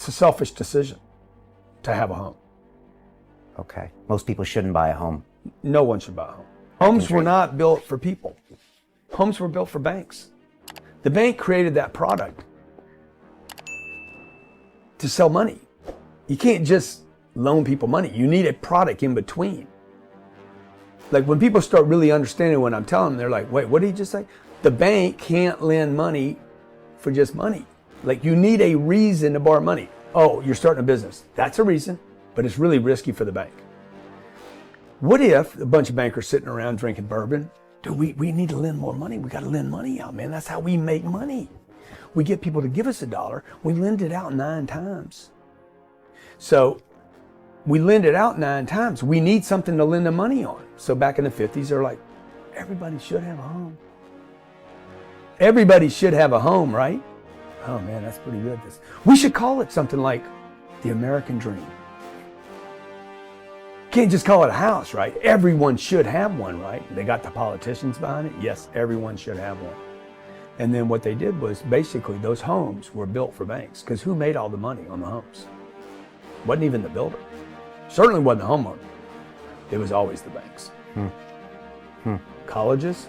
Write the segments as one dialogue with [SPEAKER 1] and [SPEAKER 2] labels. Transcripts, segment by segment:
[SPEAKER 1] It's a selfish decision to have a home.
[SPEAKER 2] Okay. Most people shouldn't buy a home.
[SPEAKER 1] No one should buy a home. Homes were not built for people. Homes were built for banks. The bank created that product to sell money. You can't just loan people money. You need a product in between. Like when people start really understanding what I'm telling them, they're like, wait, what did he just say? The bank can't lend money for just money. Like you need a reason to borrow money. Oh, you're starting a business. That's a reason, but it's really risky for the bank. What if a bunch of bankers sitting around drinking bourbon? Dude, we need to lend more money. We got to lend money out, man. That's how we make money. We get people to give us $1. We lend it out 9 times. So we lend it out 9 times. We need something to lend the money on. So back in the 50s, they're like, everybody should have a home. Everybody should have a home, right? Oh man, that's pretty good. We should call it something like the American dream. Can't just call it a house, right? Everyone should have one, right? They got the politicians behind it. Yes, everyone should have one. And then what they did was basically those homes were built for banks because who made all the money on the homes? Wasn't even the builder. Certainly wasn't the homeowner. It was always the banks. Colleges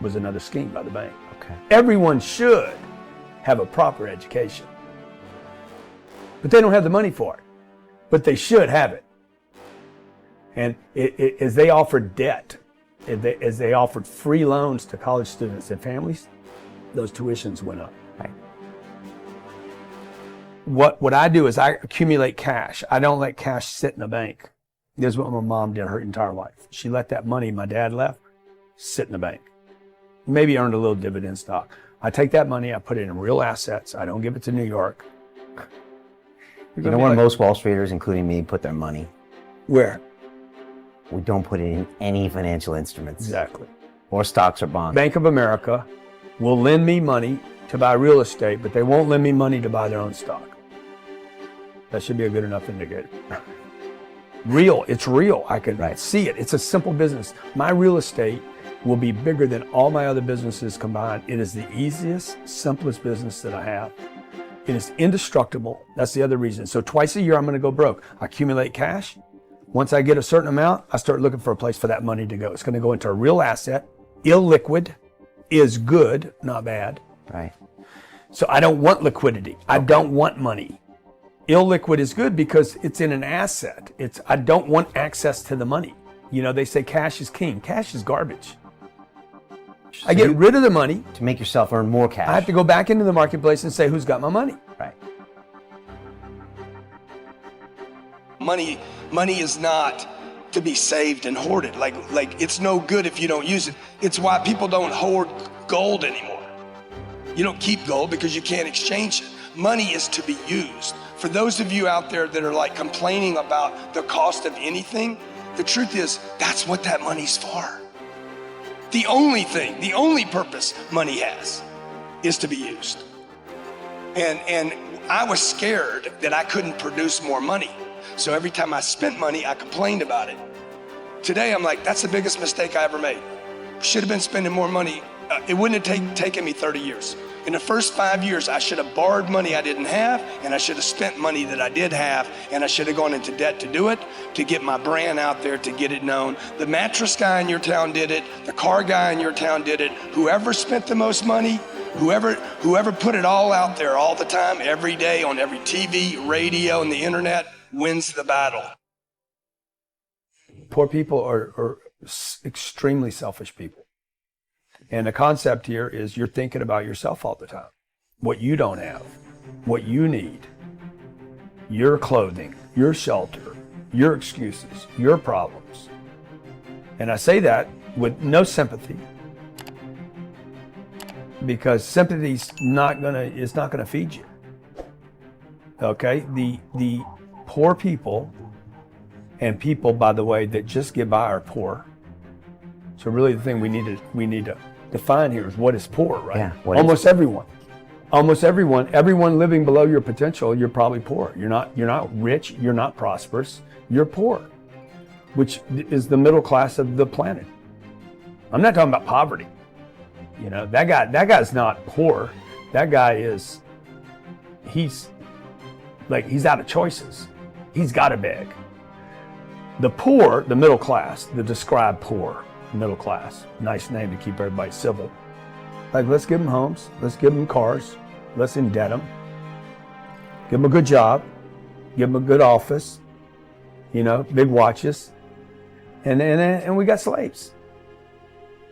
[SPEAKER 1] was another scheme by the bank.
[SPEAKER 2] Okay.
[SPEAKER 1] Everyone should have a proper education, but they don't have the money for it. But they should have it. And as they offered debt, as they offered free loans to college students and families, those tuitions went up.
[SPEAKER 2] Right.
[SPEAKER 1] What I do is I accumulate cash. I don't let cash sit in a bank. This is what my mom did her entire life. She let that money my dad left sit in the bank. Maybe earned a little dividend stock. I take that money, I put it in real assets. I don't give it to New York.
[SPEAKER 2] You know where most Wall Streeters, including me, put their money?
[SPEAKER 1] Where?
[SPEAKER 2] We don't put it in any financial instruments.
[SPEAKER 1] Exactly.
[SPEAKER 2] Or stocks or bonds.
[SPEAKER 1] Bank of America will lend me money to buy real estate, but they won't lend me money to buy their own stock. That should be a good enough indicator. Real, it's real. I can see it. It's a simple business. My real estate will be bigger than all my other businesses combined. It is the easiest, simplest business that I have. It is indestructible. That's the other reason. So twice a year, I'm going to go broke. I accumulate cash. Once I get a certain amount, I start looking for a place for that money to go. It's going to go into a real asset. Illiquid is good, not bad.
[SPEAKER 2] Right.
[SPEAKER 1] So I don't want liquidity. I don't want money. Illiquid is good because it's in an asset. I don't want access to the money. You know, they say cash is king. Cash is garbage. So I get rid of the money.
[SPEAKER 2] To make yourself earn more cash.
[SPEAKER 1] I have to go back into the marketplace and say, who's got my money?
[SPEAKER 2] Right.
[SPEAKER 3] Money is not to be saved and hoarded. Like it's no good if you don't use it. It's why people don't hoard gold anymore. You don't keep gold because you can't exchange it. Money is to be used. For those of you out there that are like complaining about the cost of anything, the truth is that's what that money's for. The only thing, the only purpose money has is to be used. And I was scared that I couldn't produce more money. So every time I spent money, I complained about it. Today, I'm like, that's the biggest mistake I ever made. Should have been spending more money. It wouldn't have taken me 30 years. In the first 5 years, I should have borrowed money I didn't have, and I should have spent money that I did have, and I should have gone into debt to do it, to get my brand out there, to get it known. The mattress guy in your town did it. The car guy in your town did it. Whoever spent the most money, whoever put it all out there all the time, every day on every TV, radio, and the internet, wins the battle.
[SPEAKER 1] Poor people are extremely selfish people. And the concept here is you're thinking about yourself all the time. What you don't have, what you need, your clothing, your shelter, your excuses, your problems. And I say that with no sympathy, because sympathy's not gonna feed you. Okay? The poor people, and people, by the way, that just get by are poor. So really the thing we need to define here is what is poor, right?
[SPEAKER 2] Yeah,
[SPEAKER 1] Almost everyone living below your potential, you're probably poor. You're not rich, you're not prosperous, you're poor, which is the middle class of the planet. I'm not talking about poverty. You know, that guy's not poor. That guy he's Like, he's out of choices. He's got to beg. The poor, the middle class, the described poor, middle class, nice name to keep everybody civil. Like, let's give them homes, let's give them cars, let's indebt them, give them a good job, give them a good office, you know, big watches, and we got slaves.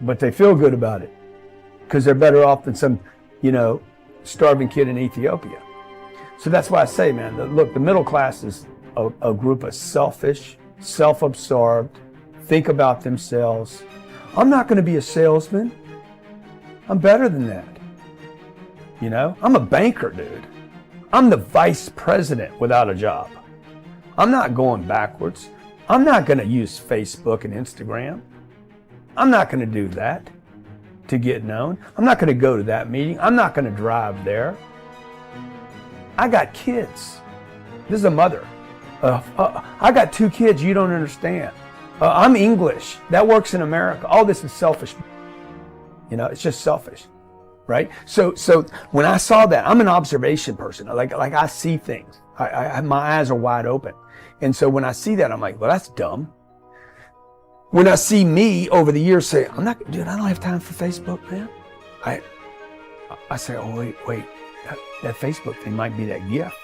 [SPEAKER 1] But they feel good about it because they're better off than some, you know, starving kid in Ethiopia. So that's why I say, man, look, the middle class is a group of selfish, self-absorbed, think about themselves. I'm not going to be a salesman. I'm better than that. You know, I'm a banker, dude. I'm the vice president without a job. I'm not going backwards. I'm not going to use Facebook and Instagram. I'm not going to do that to get known. I'm not going to go to that meeting. I'm not going to drive there. I got kids. This is a mother. I got 2 kids you don't understand. I'm English. That works in America. All this is selfish. You know, it's just selfish, right? So when I saw that, I'm an observation person. Like I see things. My eyes are wide open. And so when I see that, I'm like, well, that's dumb. When I see me over the years say, I don't have time for Facebook, man. I say, oh, wait, that Facebook thing might be that gift.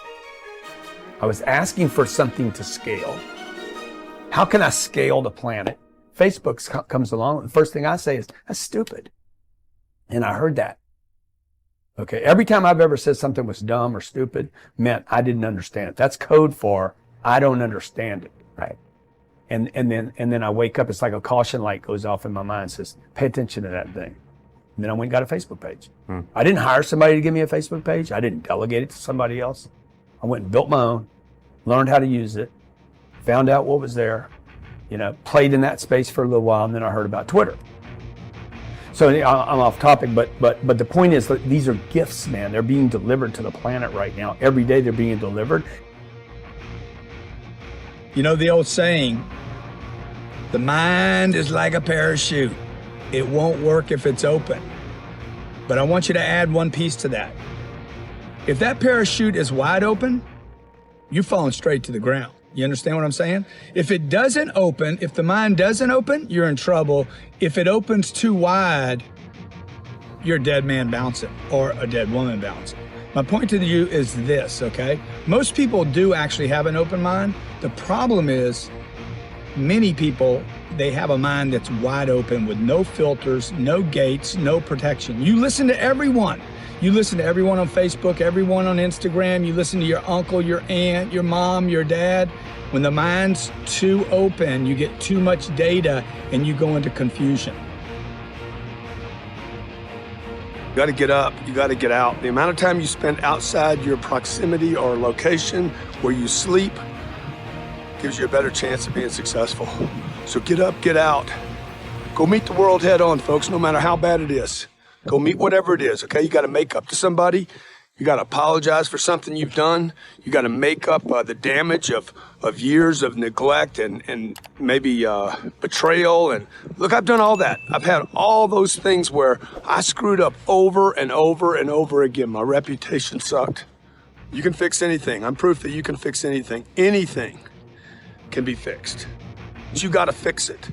[SPEAKER 1] I was asking for something to scale. How can I scale the planet? Facebook comes along, and the first thing I say is, that's stupid. And I heard that. Okay, every time I've ever said something was dumb or stupid, meant I didn't understand it. That's code for, I don't understand it, right? And then I wake up, it's like a caution light goes off in my mind, says, pay attention to that thing. And then I went and got a Facebook page. I didn't hire somebody to give me a Facebook page. I didn't delegate it to somebody else. I went and built my own, learned how to use it, found out what was there, you know, played in that space for a little while, and then I heard about Twitter. So I'm off topic, but the point is that these are gifts, man. They're being delivered to the planet right now. Every day they're being delivered.
[SPEAKER 4] You know the old saying, the mind is like a parachute. It won't work if it's open. But I want you to add one piece to that. If that parachute is wide open, you're falling straight to the ground. You understand what I'm saying? If it doesn't open, if the mind doesn't open, you're in trouble. If it opens too wide, you're a dead man bouncing or a dead woman bouncing. My point to you is this, okay? Most people do actually have an open mind. The problem is many people, they have a mind that's wide open with no filters, no gates, no protection. You listen to everyone. You listen to everyone on Facebook, everyone on Instagram. You listen to your uncle, your aunt, your mom, your dad. When the mind's too open, you get too much data and you go into confusion.
[SPEAKER 3] You got to get up, you got to get out. The amount of time you spend outside your proximity or location where you sleep gives you a better chance of being successful. So get up, get out. Go meet the world head on, folks, no matter how bad it is. Go meet whatever it is, okay? You got to make up to somebody. You got to apologize for something you've done. You got to make up the damage of years of neglect and maybe betrayal. And look, I've done all that. I've had all those things where I screwed up over and over and over again. My reputation sucked. You can fix anything. I'm proof that you can fix anything. Anything can be fixed. But you got to fix it.